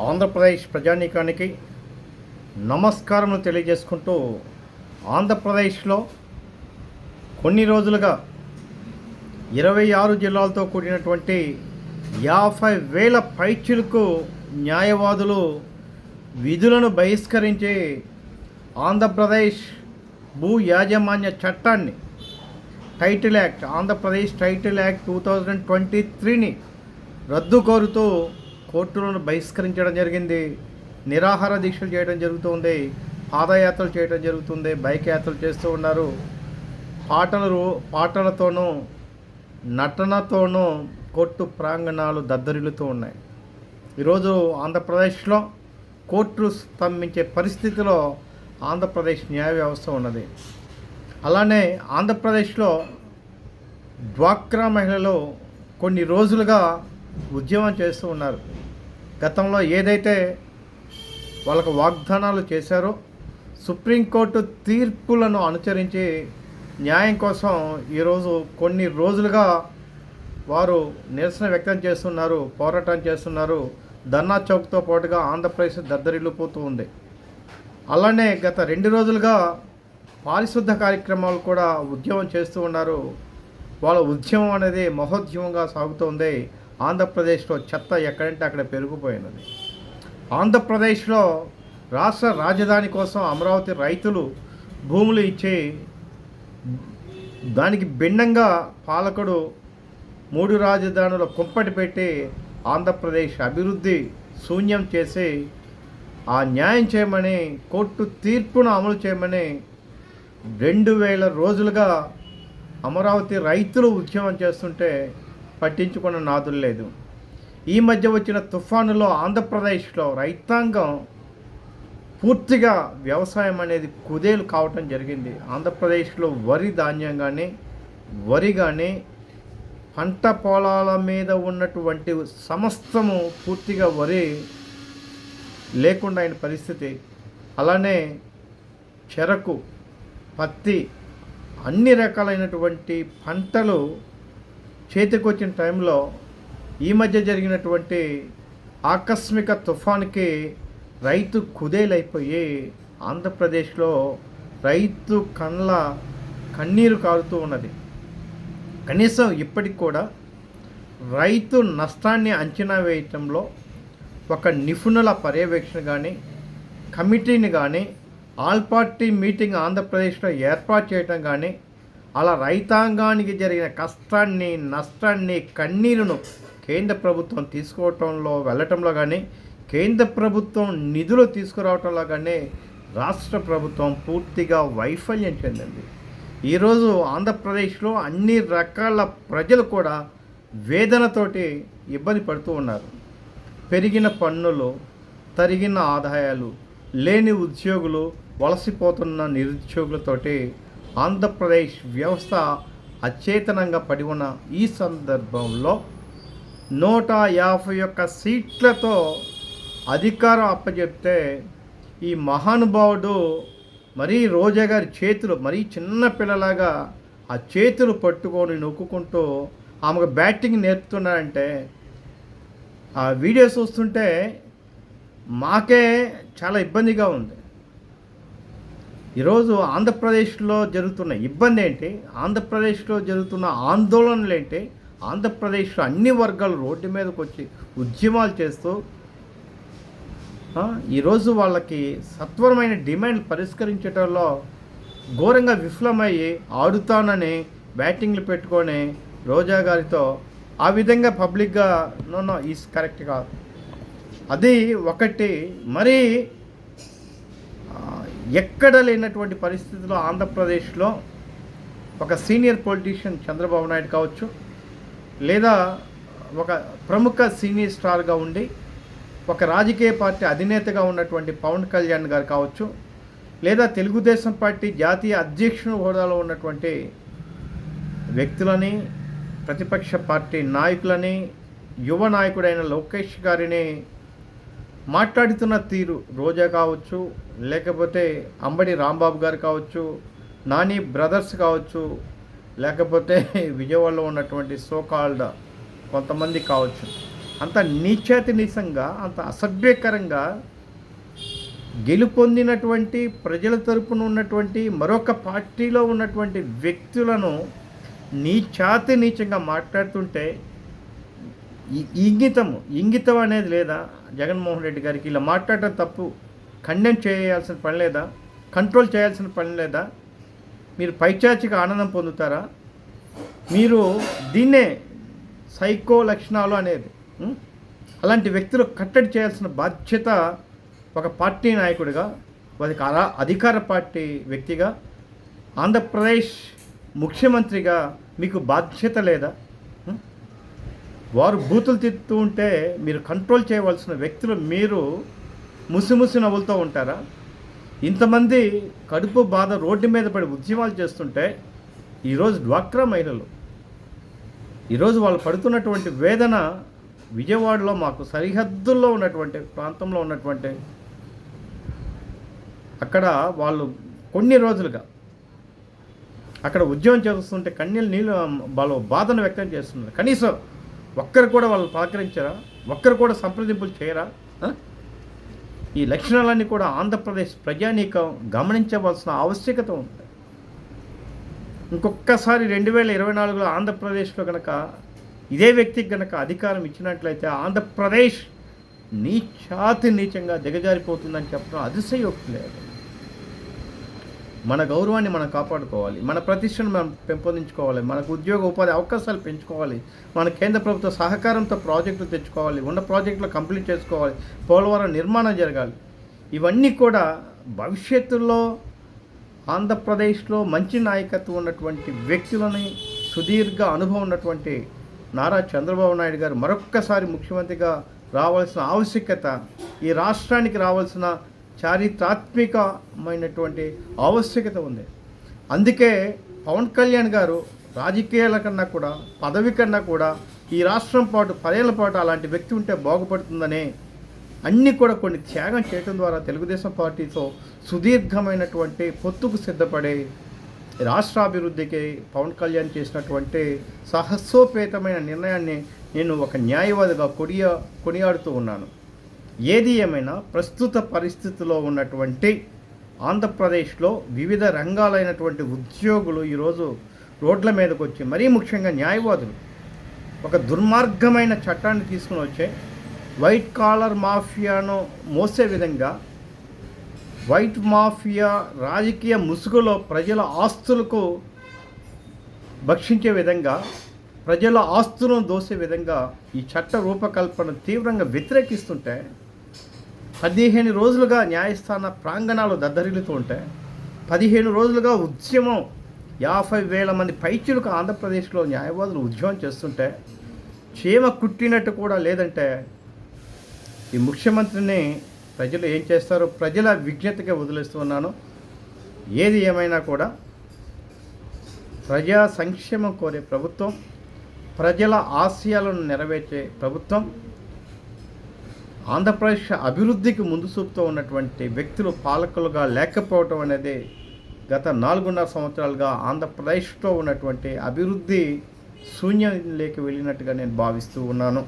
ఆంధ్రప్రదేశ్ ప్రజానీకానికి నమస్కారములు తెలియజేసుకుంటూ, ఆంధ్రప్రదేశ్లో కొన్ని రోజులుగా 26 జిల్లాలతో కూడినటువంటి 50,000 పైచిలకు న్యాయవాదులు విధులను బహిష్కరించి ఆంధ్రప్రదేశ్ భూ యాజమాన్య చట్టాన్ని, title act, Andhra Pradesh title act 2023ని రద్దు కోరుతూ కోర్టులను బహిష్కరించడం జరిగింది. నిరాహార దీక్షలు చేయడం జరుగుతుంది, పాదయాత్రలు చేయడం జరుగుతుంది, బైక్ యాత్రలు చేస్తూ ఉన్నారు. పాటలతోనూ నటనతోనూ కోర్టు ప్రాంగణాలు దద్దరిల్లుతూ ఉన్నాయి. ఈరోజు ఆంధ్రప్రదేశ్లో కోర్టు స్తంభించే పరిస్థితిలో ఆంధ్రప్రదేశ్ న్యాయ వ్యవస్థ ఉన్నది. అలానే ఆంధ్రప్రదేశ్లో డ్వాక్రా మహిళలు కొన్ని రోజులుగా ఉద్యమం చేస్తూ ఉన్నారు. గతంలో ఏదైతే వాళ్ళకు వాగ్దానాలు చేశారో, సుప్రీంకోర్టు తీర్పులను అనుసరించి న్యాయం కోసం ఈరోజు కొన్ని రోజులుగా వారు నిరసన వ్యక్తం చేస్తున్నారు, పోరాటం చేస్తున్నారు. ధర్నా చౌక్తో పాటుగా ఆంధ్రప్రదేశ్ దద్దరిల్లిపోతూ ఉంది. అలానే గత 2 రోజులుగా పారిశుద్ధ కార్యక్రమాలు కూడా ఉద్యమం చేస్తూ ఉన్నారు. వాళ్ళ ఉద్యమం అనేది మహోద్యమంగా సాగుతోంది. ఆంధ్రప్రదేశ్లో చెత్త ఎక్కడంటే అక్కడ పెరిగిపోయినది. ఆంధ్రప్రదేశ్లో రాష్ట్ర రాజధాని కోసం అమరావతి రైతులు భూములు ఇచ్చి, దానికి భిన్నంగా పాలకుడు 3 రాజధానుల కుంపటి పెట్టి ఆంధ్రప్రదేశ్ అభివృద్ధి శూన్యం చేసి, ఆ న్యాయం చేయమని, కోర్టు తీర్పును అమలు చేయమని 2000 రోజులుగా అమరావతి రైతులు ఉద్యమం చేస్తుంటే పట్టించుకున్న నాదులు లేదు. ఈ మధ్య వచ్చిన తుఫానులో ఆంధ్రప్రదేశ్లో రైతాంగం పూర్తిగా వ్యవసాయం అనేది కుదేలు కావటం జరిగింది. ఆంధ్రప్రదేశ్లో వరి ధాన్యం కానీ, వరి కానీ, పంట పొలాల మీద ఉన్నటువంటి సమస్తము పూర్తిగా వరి లేకుండా అయిన పరిస్థితి. అలానే చెరకు, పత్తి, అన్ని రకాలైనటువంటి పంటలు చేతికొచ్చిన టైంలో ఈ మధ్య జరిగినటువంటి ఆకస్మిక తుఫాన్కి రైతు కుదేలైపోయి ఆంధ్రప్రదేశ్లో రైతు కన్నీరు కారుతూ ఉన్నది. కనీసం ఇప్పటికి కూడా రైతు నష్టాన్ని అంచనా వేయటంలో ఒక నిపుణుల పర్యవేక్షణ కానీ, కమిటీని కానీ, ఆల్ పార్టీ మీటింగ్ ఆంధ్రప్రదేశ్లో ఏర్పాటు చేయటం కానీ, అలా రైతాంగానికి జరిగిన కష్టాన్ని, నష్టాన్ని, కన్నీరును కేంద్ర ప్రభుత్వం వెళ్ళటంలో కానీ, కేంద్ర ప్రభుత్వం నిధులు తీసుకురావటంలో కానీ రాష్ట్ర ప్రభుత్వం పూర్తిగా వైఫల్యం చెందింది. ఈరోజు ఆంధ్రప్రదేశ్లో అన్ని రకాల ప్రజలు కూడా వేదనతోటి ఇబ్బంది పడుతూ ఉన్నారు. పెరిగిన పన్నులు, తరిగిన ఆదాయాలు, లేని ఉద్యోగులు, వలసిపోతున్న నిరుద్యోగులతోటి ఆంధ్రప్రదేశ్ వ్యవస్థ అచేతనంగా పడి ఉన్న ఈ సందర్భంలో 151 సీట్లతో అధికారం అప్పచెప్తే ఈ మహానుభావుడు మరీ రోజా గారి చేతులు, మరీ చిన్న పిల్లలాగా ఆ చేతులు పట్టుకొని నొక్కుంటూ ఆమెకు బ్యాటింగ్ నేర్పుతున్నారంటే, ఆ వీడియో చూస్తుంటే మాకే చాలా ఇబ్బందిగా ఉంది. ఈరోజు ఆంధ్రప్రదేశ్లో జరుగుతున్న ఇబ్బంది ఏంటి, ఆంధ్రప్రదేశ్లో జరుగుతున్న ఆందోళనలు ఏంటి, ఆంధ్రప్రదేశ్లో అన్ని వర్గాలు రోడ్డు మీదకి వచ్చి ఉద్యమాలు చేస్తూ ఈరోజు వాళ్ళకి సత్వరమైన డిమాండ్లు పరిష్కరించడంలో ఘోరంగా విఫలమయ్యి ఆడుతానని బ్యాటింగ్లు పెట్టుకొని రోజా గారితో ఆ విధంగా పబ్లిక్గా నో ఈజ్ కరెక్ట్ కాదు. అది ఒకటి. మరి ఎక్కడ లేనటువంటి పరిస్థితుల్లో ఆంధ్రప్రదేశ్లో ఒక సీనియర్ పొలిటీషియన్ చంద్రబాబు నాయుడు కావచ్చు, లేదా ఒక ప్రముఖ సీనియర్ స్టార్గా ఉండి ఒక రాజకీయ పార్టీ అధినేతగా ఉన్నటువంటి పవన్ కళ్యాణ్ గారు కావచ్చు, లేదా తెలుగుదేశం పార్టీ జాతీయ అధ్యక్షుని హోదాలో ఉన్నటువంటి వ్యక్తులని, ప్రతిపక్ష పార్టీ నాయకులని, యువ నాయకుడైన లోకేష్ గారిని మాట్లాడుతున్న తీరు, రోజా కావచ్చు, లేకపోతే అంబడి రాంబాబు గారు కావచ్చు, నాని బ్రదర్స్ కావచ్చు, లేకపోతే విజయవాడలో ఉన్నటువంటి సోకాల్డ్ కొంతమంది కావచ్చు, అంత నీచాతి నీచంగా, అంత అసభ్యకరంగా గెలుపొందినటువంటి ప్రజల తరపున ఉన్నటువంటి మరొక పార్టీలో ఉన్నటువంటి వ్యక్తులను నీచాతి నీచంగా మాట్లాడుతుంటే ఇంగితం అనేది లేదా జగన్మోహన్ రెడ్డి గారికి? ఇలా మాట్లాడటం తప్పు, ఖండన చేయాల్సిన పని లేదా? కంట్రోల్ చేయాల్సిన పని లేదా? మీరు పైచాచిక ఆనందం పొందుతారా? మీరు దీన్నే సైకో లక్షణాలు అనేది. అలాంటి వ్యక్తులు కట్టడి చేయాల్సిన బాధ్యత ఒక పార్టీ నాయకుడిగా, అధికార పార్టీ వ్యక్తిగా, ఆంధ్రప్రదేశ్ ముఖ్యమంత్రిగా మీకు బాధ్యత లేదా? వారు బూతులు తిడుతూ ఉంటే మీరు కంట్రోల్ చేయవలసిన వ్యక్తులు మీరు ముసిముసి నవ్వులతో ఉంటారా? ఇంతమంది కడుపు బాధ రోడ్డు మీద పడి ఉద్యమాలు చేస్తుంటే ఈరోజు డ్వాక్రా మహిళలు, ఈరోజు వాళ్ళు పడుతున్నటువంటి వేదన విజయవాడలో మాకు సరిహద్దుల్లో ఉన్నటువంటి ప్రాంతంలో ఉన్నటువంటి అక్కడ వాళ్ళు కొన్ని రోజులుగా అక్కడ ఉద్యోగం చేస్తుంటే కన్నీళ్ళు నీళ్ళు వాళ్ళు బాధను వ్యక్తం చేస్తున్నారు. కనీసం ఒక్కరు కూడా వాళ్ళు పలకరించారా? ఒక్కరు కూడా సంప్రదింపులు చేయరా? ఈ లక్షణాలన్నీ కూడా ఆంధ్రప్రదేశ్ ప్రజానీకం గమనించవలసిన ఆవశ్యకత ఉంది. ఇంకొకసారి 2024లో ఆంధ్రప్రదేశ్లో కనుక ఇదే వ్యక్తికి కనుక అధికారం ఇచ్చినట్లయితే ఆంధ్రప్రదేశ్ నీచంగా దిగజారిపోతుందని చెప్పడం అతిశయోక్తి లేదు. మన గౌరవాన్ని మనం కాపాడుకోవాలి, మన ప్రతిష్టను మనం పెంపొందించుకోవాలి, మనకు ఉద్యోగ ఉపాధి అవకాశాలు పెంచుకోవాలి, మన కేంద్ర ప్రభుత్వ సహకారంతో ప్రాజెక్టులు తెచ్చుకోవాలి, ఉన్న ప్రాజెక్టులు కంప్లీట్ చేసుకోవాలి, పోలవరం నిర్మాణం జరగాలి. ఇవన్నీ కూడా భవిష్యత్తులో ఆంధ్రప్రదేశ్లో మంచి నాయకత్వం ఉన్నటువంటి వ్యక్తులని, సుదీర్ఘ అనుభవం ఉన్నటువంటి నారా చంద్రబాబు నాయుడు గారు మరొక్కసారి ముఖ్యమంత్రిగా రావాల్సిన ఆవశ్యకత, ఈ రాష్ట్రానికి రావాల్సిన చారిత్రాత్మకమైనటువంటి ఆవశ్యకత ఉంది. అందుకే పవన్ కళ్యాణ్ గారు రాజకీయాల కన్నా కూడా, పదవి కన్నా కూడా ఈ రాష్ట్రం పాటు 10 ఏళ్ల పాటు అలాంటి వ్యక్తి ఉంటే బాగుపడుతుందని అన్నీ కూడా కొన్ని త్యాగం చేయడం ద్వారా తెలుగుదేశం పార్టీతో సుదీర్ఘమైనటువంటి పొత్తుకు సిద్ధపడే రాష్ట్రాభివృద్ధికి పవన్ కళ్యాణ్ చేసినటువంటి సాహసోపేతమైన నిర్ణయాన్ని నేను ఒక న్యాయవాదిగా కొనియాడుతూ ఉన్నాను. ఏది ఏమైనా ప్రస్తుత పరిస్థితిలో ఉన్నటువంటి ఆంధ్రప్రదేశ్లో వివిధ రంగాలైనటువంటి ఉద్యోగులు ఈరోజు రోడ్ల మీదకి వచ్చి, మరీ ముఖ్యంగా న్యాయవాదులు ఒక దుర్మార్గమైన చట్టాన్ని తీసుకుని వచ్చే వైట్ కాలర్ మాఫియాను మోసే విధంగా, వైట్ మాఫియా రాజకీయ ముసుగులో ప్రజల ఆస్తులకు భక్షించే విధంగా, ప్రజల ఆస్తులను దోసే విధంగా ఈ చట్ట రూపకల్పన తీవ్రంగా వ్యతిరేకిస్తుంటే 15 రోజులుగా న్యాయస్థాన ప్రాంగణాలు దద్దరిల్లుతూ ఉంటే, 15 రోజులుగా ఉద్యమం 50,000 మంది పైచులకు ఆంధ్రప్రదేశ్లో న్యాయవాదులు ఉద్యమం చేస్తుంటే చీమ కుట్టినట్టు కూడా లేదంటే ఈ ముఖ్యమంత్రిని ప్రజలు ఏం చేస్తారో ప్రజల విజ్ఞతగా వదిలేస్తున్నాను. ఏది ఏమైనా కూడా ప్రజా సంక్షేమం కోరే ప్రభుత్వం, ప్రజల ఆశయాలను నెరవేర్చే ప్రభుత్వం, ఆంధ్రప్రదేశ్ అభివృద్ధికి ముందు చూపుతూ ఉన్నటువంటి వ్యక్తులు పాలకులుగా లేకపోవటం అనేది గత 4.5 సంవత్సరాలుగా ఆంధ్రప్రదేశ్లో ఉన్నటువంటి అభివృద్ధి శూన్యంలోకి వెళ్ళినట్టుగా నేను భావిస్తూ ఉన్నాను.